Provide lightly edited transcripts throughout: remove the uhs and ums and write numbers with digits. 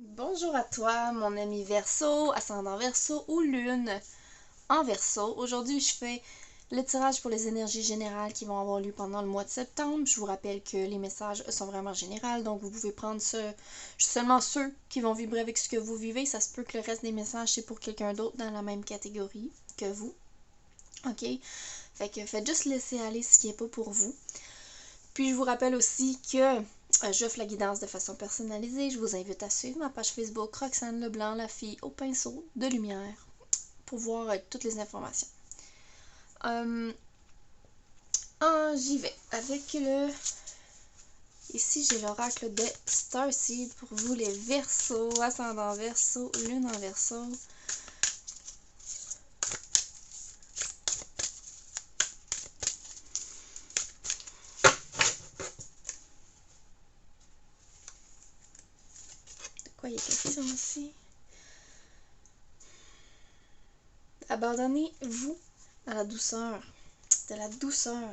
Bonjour à toi, mon ami Verseau, ascendant Verseau ou Lune en Verseau. Aujourd'hui, je fais le tirage pour les énergies générales qui vont avoir lieu pendant le mois de septembre. Je vous rappelle que les messages sont vraiment généraux, donc vous pouvez prendre seulement ceux qui vont vibrer avec ce que vous vivez. Ça se peut que le reste des messages, c'est pour quelqu'un d'autre dans la même catégorie que vous. OK? Fait que faites juste laisser aller ce qui n'est pas pour vous. Puis je vous rappelle aussi que j'offre la guidance de façon personnalisée. Je vous invite à suivre ma page Facebook Roxane Leblanc, la fille au pinceau de lumière, pour voir toutes les informations. J'y vais avec le... Ici, j'ai l'oracle de Starseed pour vous les Verseaux, ascendant Verseau, lune en Verseau. De quoi il y a question ici? Abandonnez-vous à la douceur. De la douceur.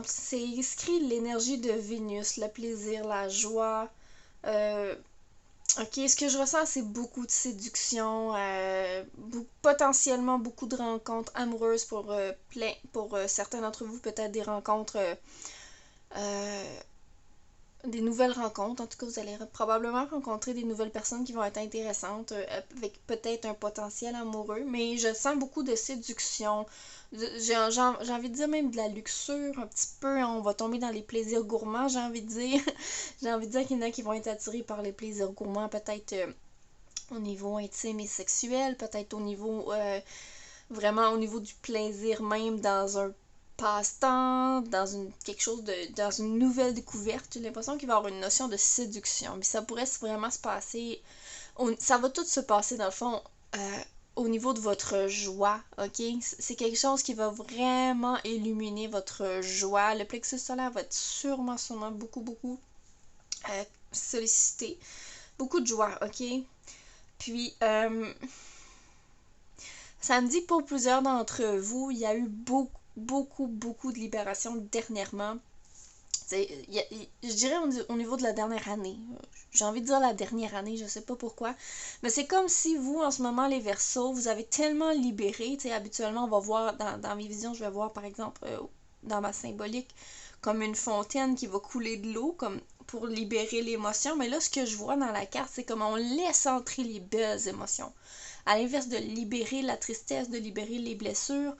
C'est écrit l'énergie de Vénus, le plaisir, la joie. Ok, ce que je ressens, c'est beaucoup de séduction, potentiellement beaucoup de rencontres amoureuses pour certains d'entre vous, peut-être des rencontres, euh, des nouvelles rencontres. En tout cas, vous allez probablement rencontrer des nouvelles personnes qui vont être intéressantes, avec peut-être un potentiel amoureux, mais je sens beaucoup de séduction. J'ai envie de dire même de la luxure, un petit peu. On va tomber dans les plaisirs gourmands, j'ai envie de dire. J'ai envie de dire qu'il y en a qui vont être attirés par les plaisirs gourmands, peut-être au niveau intime et sexuel, peut-être au niveau vraiment au niveau du plaisir même dans un passe-temps, quelque chose dans une nouvelle découverte. J'ai l'impression qu'il va y avoir une notion de séduction, mais ça pourrait vraiment se passer, ça va tout se passer dans le fond au niveau de votre joie, ok? C'est quelque chose qui va vraiment illuminer votre joie. Le plexus solaire va être sûrement beaucoup sollicité. Beaucoup de joie, ok? Puis, ça me dit que pour plusieurs d'entre vous, il y a eu beaucoup de libération dernièrement. Je dirais au niveau de la dernière année. J'ai envie de dire la dernière année, je sais pas pourquoi. Mais c'est comme si vous, en ce moment, les Verseaux, vous avez tellement libéré. Tu sais, habituellement, on va voir, dans mes visions, je vais voir, par exemple, dans ma symbolique, comme une fontaine qui va couler de l'eau, comme pour libérer l'émotion. Mais là, ce que je vois dans la carte, c'est comme on laisse entrer les belles émotions. À l'inverse de libérer la tristesse, de libérer les blessures,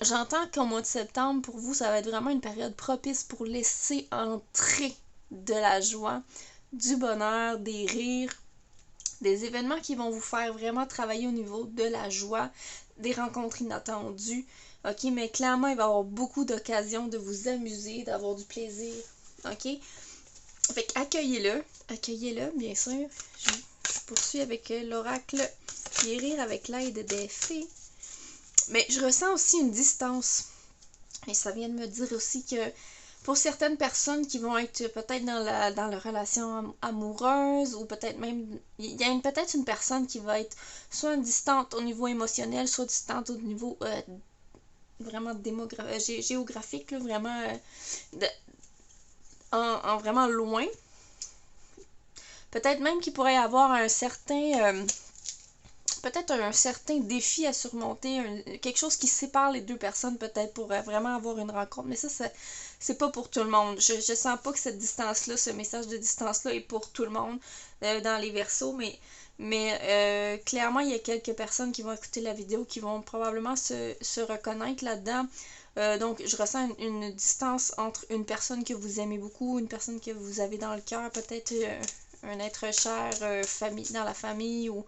j'entends qu'au mois de septembre, pour vous, ça va être vraiment une période propice pour laisser entrer de la joie, du bonheur, des rires, des événements qui vont vous faire vraiment travailler au niveau de la joie, des rencontres inattendues. Ok, mais clairement, il va y avoir beaucoup d'occasions de vous amuser, d'avoir du plaisir. Ok? Fait accueillez-le, bien sûr. Je poursuis avec l'oracle guérir avec l'aide des fées. Mais je ressens aussi une distance. Et ça vient de me dire aussi que pour certaines personnes qui vont être peut-être dans la relation amoureuse ou peut-être même il y a peut-être une personne qui va être soit distante au niveau émotionnel, soit distante au niveau vraiment géographique, là, vraiment de, en vraiment loin. Peut-être même qu'il pourrait y avoir un certain peut-être un certain défi à surmonter, quelque chose qui sépare les deux personnes peut-être pour vraiment avoir une rencontre. Mais ça c'est pas pour tout le monde. Je sens pas que cette distance-là, ce message de distance-là est pour tout le monde dans les Verseaux, mais clairement, il y a quelques personnes qui vont écouter la vidéo qui vont probablement se reconnaître là-dedans. Donc, je ressens une distance entre une personne que vous aimez beaucoup, une personne que vous avez dans le cœur, peut-être un être cher dans la famille ou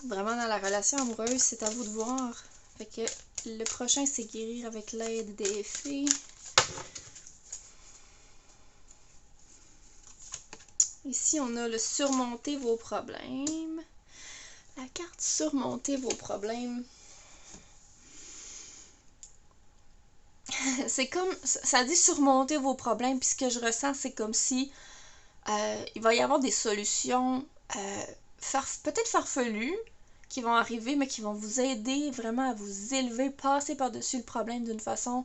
vraiment dans la relation amoureuse, c'est à vous de voir. Fait que le prochain, c'est guérir avec l'aide des fées. Ici, on a le surmonter vos problèmes. La carte surmonter vos problèmes. C'est comme, ça dit surmonter vos problèmes, puis ce que je ressens, c'est comme si il va y avoir des solutions peut-être farfelues qui vont arriver, mais qui vont vous aider vraiment à vous élever, passer par-dessus le problème d'une façon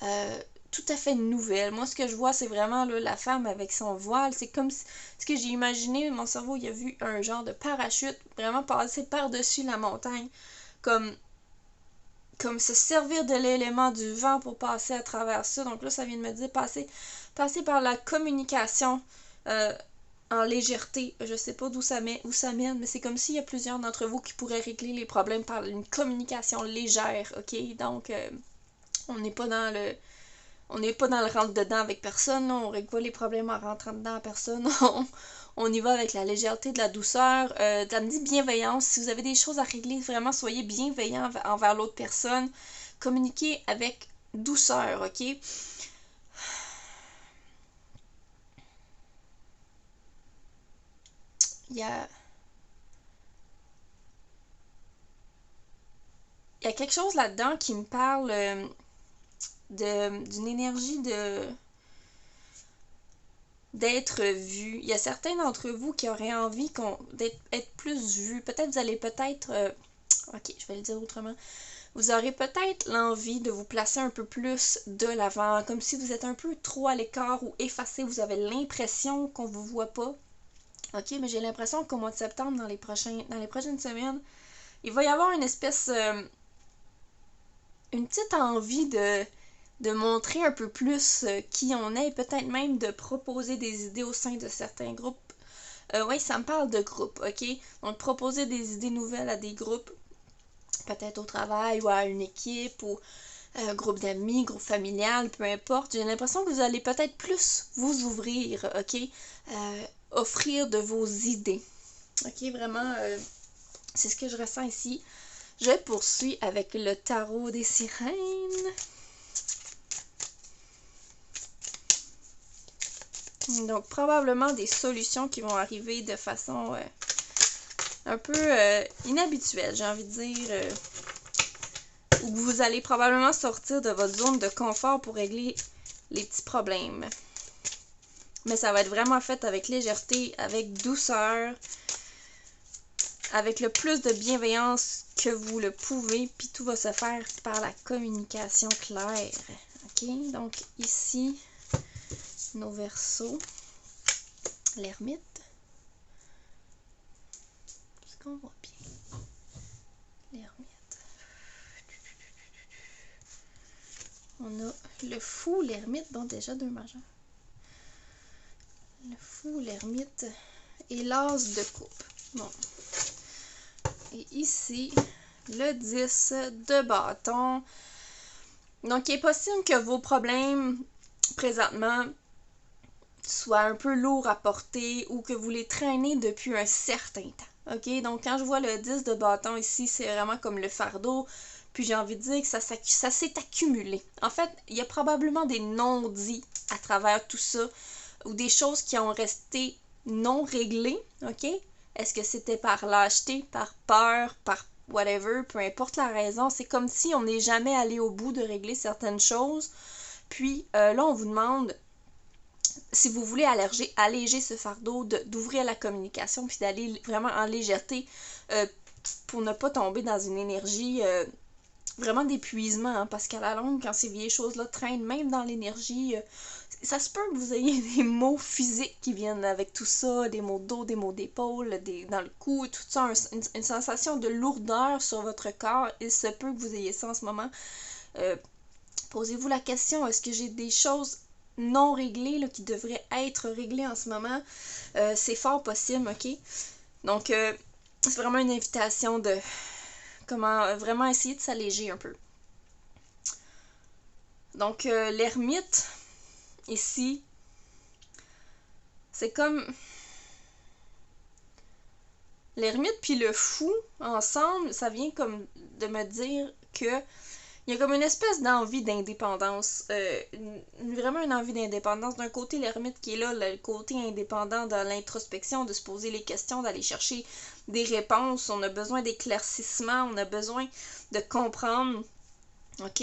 tout à fait nouvelle. Moi, ce que je vois, c'est vraiment là, la femme avec son voile. C'est comme ce que j'ai imaginé. Mon cerveau, il a vu un genre de parachute vraiment passer par-dessus la montagne. Comme, comme se servir de l'élément du vent pour passer à travers ça. Donc là, ça vient de me dire passer par la communication en légèreté. Je sais pas où ça mène, mais c'est comme s'il y a plusieurs d'entre vous qui pourraient régler les problèmes par une communication légère, ok? Donc, on n'est pas dans le rentre-dedans avec personne, là. On règle pas les problèmes en rentrant dedans à personne. On y va avec la légèreté, de la douceur, de la bienveillance. Si vous avez des choses à régler, vraiment, soyez bienveillant envers l'autre personne. Communiquez avec douceur, ok? Il y a quelque chose là-dedans qui me parle d'une énergie d'être vu. Il y a certains d'entre vous qui auraient envie d'être plus vus. Peut-être vous allez ok, je vais le dire autrement. Vous aurez peut-être l'envie de vous placer un peu plus de l'avant, comme si vous êtes un peu trop à l'écart ou effacé. Vous avez l'impression qu'on vous voit pas. Ok, mais j'ai l'impression qu'au mois de septembre, dans les prochaines semaines, il va y avoir une espèce, une petite envie de montrer un peu plus qui on est et peut-être même de proposer des idées au sein de certains groupes. Oui, ça me parle de groupe, ok? Donc, proposer des idées nouvelles à des groupes, peut-être au travail ou à une équipe ou un groupe d'amis, groupe familial, peu importe. J'ai l'impression que vous allez peut-être plus vous ouvrir, ok? Offrir de vos idées. Ok, vraiment, c'est ce que je ressens ici. Je poursuis avec le tarot des sirènes. Donc, probablement des solutions qui vont arriver de façon un peu inhabituelle, j'ai envie de dire. Ou que vous allez probablement sortir de votre zone de confort pour régler les petits problèmes. Mais ça va être vraiment fait avec légèreté, avec douceur, avec le plus de bienveillance que vous le pouvez, puis tout va se faire par la communication claire. Ok, donc ici, nos Verseaux, l'ermite. Est-ce qu'on voit bien? L'ermite. On a le fou, l'ermite, bon déjà deux majeurs. Le fou, l'ermite et l'as de coupe. Bon. Et ici, le 10 de bâton. Donc, il est possible que vos problèmes, présentement, soient un peu lourds à porter ou que vous les traînez depuis un certain temps. Ok? Donc, quand je vois le 10 de bâton ici, c'est vraiment comme le fardeau. Puis j'ai envie de dire que ça s'est accumulé. En fait, il y a probablement des non-dits à travers tout ça ou des choses qui ont resté non réglées, ok? Est-ce que c'était par lâcheté, par peur, par whatever, peu importe la raison, c'est comme si on n'est jamais allé au bout de régler certaines choses. Puis là, on vous demande, si vous voulez alléger ce fardeau, d'ouvrir la communication, puis d'aller vraiment en légèreté pour ne pas tomber dans une énergie vraiment d'épuisement, hein, parce qu'à la longue, quand ces vieilles choses-là traînent, même dans l'énergie, ça se peut que vous ayez des maux physiques qui viennent avec tout ça, des maux de dos, des maux d'épaule, dans le cou, tout ça, une sensation de lourdeur sur votre corps. Il se peut que vous ayez ça en ce moment. Posez-vous la question, est-ce que j'ai des choses non réglées là, qui devraient être réglées en ce moment? C'est fort possible, ok? Donc, c'est vraiment une invitation de comment vraiment essayer de s'alléger un peu. Donc, l'ermite, ici, c'est comme l'ermite puis le fou, ensemble, ça vient comme de me dire que il y a comme une espèce d'envie d'indépendance, vraiment une envie d'indépendance. D'un côté, l'ermite qui est là, le côté indépendant dans l'introspection, de se poser les questions, d'aller chercher des réponses. On a besoin d'éclaircissement, on a besoin de comprendre. Ok?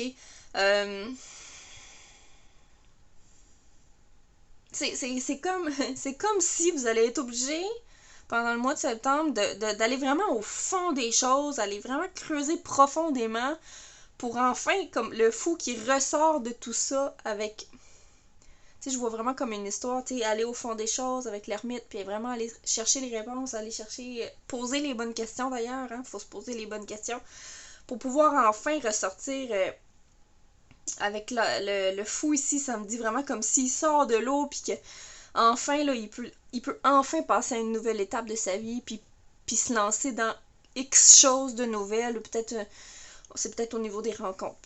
C'est comme si vous allez être obligé, pendant le mois de septembre, d'aller vraiment au fond des choses, aller vraiment creuser profondément pour enfin, comme le fou qui ressort de tout ça avec... Tu sais, je vois vraiment comme une histoire, tu sais, aller au fond des choses avec l'ermite, puis vraiment aller chercher les réponses, aller chercher... Poser les bonnes questions d'ailleurs, hein, faut se poser les bonnes questions, pour pouvoir enfin ressortir... avec le fou ici, ça me dit vraiment comme s'il sort de l'eau, puis que enfin, là, il peut enfin passer à une nouvelle étape de sa vie, puis se lancer dans X choses de nouvelles, ou peut-être, c'est peut-être au niveau des rencontres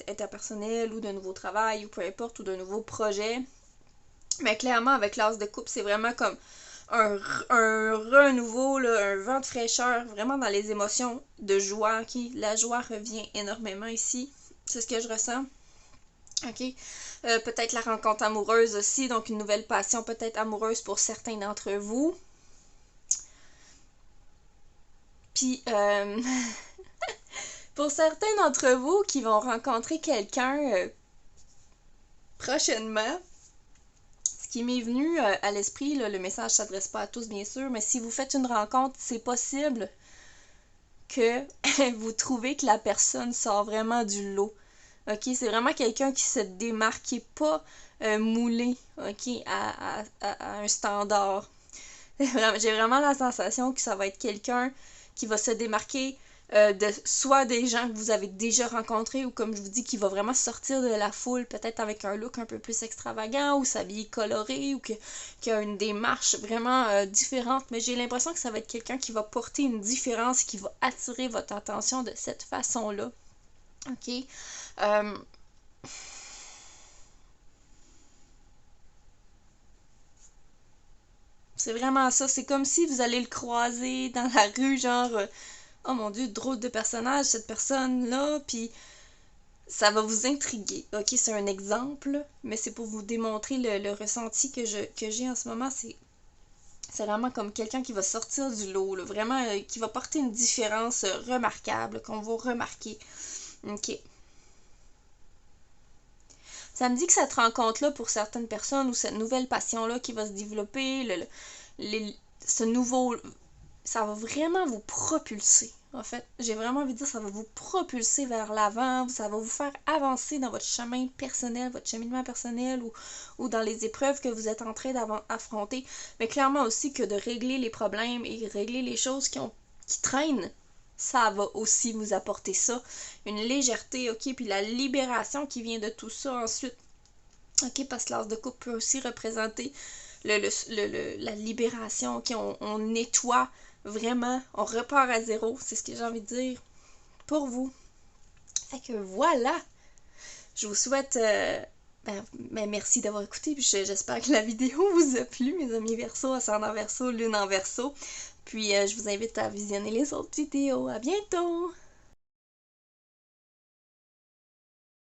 interpersonnelles, ou d'un nouveau travail, ou peu importe, ou d'un nouveau projet. Mais clairement, avec l'as de coupe, c'est vraiment comme un renouveau, là, un vent de fraîcheur, vraiment dans les émotions de joie, ok? La joie revient énormément ici, c'est ce que je ressens. Ok, peut-être la rencontre amoureuse aussi, donc une nouvelle passion peut-être amoureuse pour certains d'entre vous. Puis, pour certains d'entre vous qui vont rencontrer quelqu'un prochainement, ce qui m'est venu à l'esprit, là, le message ne s'adresse pas à tous bien sûr, mais si vous faites une rencontre, c'est possible que vous trouvez que la personne sort vraiment du lot. Ok, c'est vraiment quelqu'un qui se démarque, qui n'est pas moulé, ok, à un standard. J'ai vraiment la sensation que ça va être quelqu'un qui va se démarquer de soit des gens que vous avez déjà rencontrés, ou comme je vous dis, qui va vraiment sortir de la foule, peut-être avec un look un peu plus extravagant, ou s'habiller coloré, ou qui a une démarche vraiment différente. Mais j'ai l'impression que ça va être quelqu'un qui va porter une différence, qui va attirer votre attention de cette façon-là. Ok? C'est vraiment ça. C'est comme si vous allez le croiser dans la rue, genre, oh mon Dieu, drôle de personnage, cette personne-là, puis ça va vous intriguer. Ok, c'est un exemple, mais c'est pour vous démontrer le ressenti que j'ai en ce moment. C'est vraiment comme quelqu'un qui va sortir du lot, là, vraiment, qui va porter une différence remarquable, qu'on va remarquer. Ok. Ça me dit que cette rencontre-là, pour certaines personnes, ou cette nouvelle passion-là qui va se développer, ce nouveau... Ça va vraiment vous propulser. En fait, j'ai vraiment envie de dire, ça va vous propulser vers l'avant, ça va vous faire avancer dans votre chemin personnel, votre cheminement personnel, ou dans les épreuves que vous êtes en train d'affronter. Mais clairement aussi que de régler les problèmes et régler les choses qui traînent, ça va aussi vous apporter ça. Une légèreté, ok, puis la libération qui vient de tout ça ensuite. Ok, parce que l'as de coupe peut aussi représenter la libération, ok, on nettoie vraiment, on repart à zéro, c'est ce que j'ai envie de dire pour vous. Fait que voilà, je vous souhaite, merci d'avoir écouté, puis j'espère que la vidéo vous a plu, mes amis Verseau, ascendant Verseau, lune en Verseau. Puis je vous invite à visionner les autres vidéos. À bientôt!